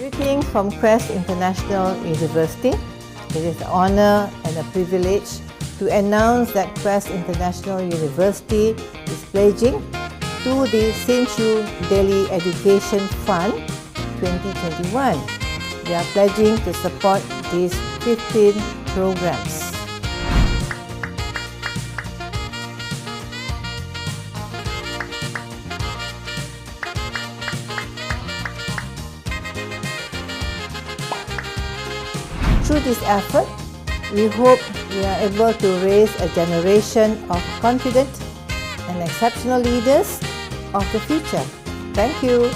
Greetings from Quest International University. It is an honor and a privilege to announce that Quest International University is pledging to the Hsinchu Delhi Education Fund 2021. We are pledging to support these 15 programs. Through this effort, we hope we are able to raise a generation of confident and exceptional leaders of the future. Thank you.